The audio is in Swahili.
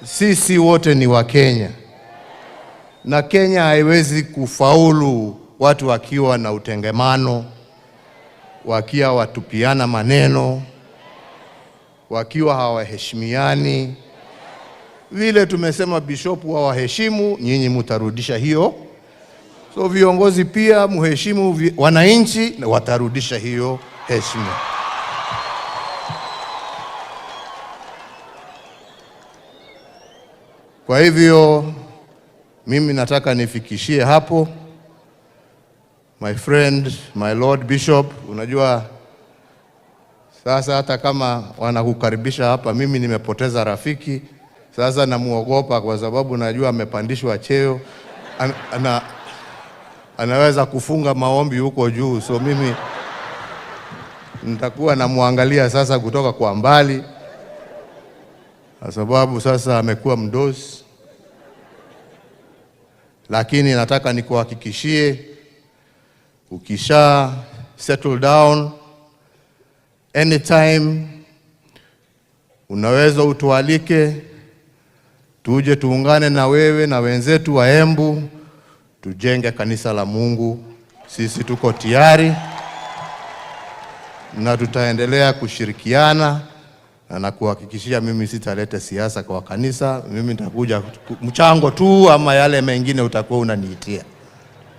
sisi wote ni wa Kenya, na Kenya haiwezi kufaulu watu wakiwa na utengemano, wakiwa watupiana maneno, wakiwa hawaheshimiani. Vile tumesema bishop wawaheshimu, nyinyi mutarudisha hiyo. So viongozi pia muheshimu wananchi na watarudisha hiyo heshima. Kwa hivyo mimi nataka nifikishie hapo. My friend, my Lord Bishop, unajua sasa hata kama wanakukaribisha hapa, mimi nimepoteza rafiki. Sasa namuogopa kwa sababu najua amepandishwa cheo. Anaweza kufunga maombi huko juu. So mimi nitakuwa namuangalia sasa kutoka kwa mbali, kwa sababu sasa amekuwa mdosi. Lakini nataka nikuhakikishie, ukisha settle down, anytime unaweza utualike, tuje tuungane na wewe na wenzetu wa Embu, tujenge kanisa la Mungu. Sisi tuko tayari na tutaendelea kushirikiana, na nakuhakikishia mimi sitaleta siasa kwa kanisa. Mimi nitakuja mchango tu, ama yale mengine utakuwa unaniitia.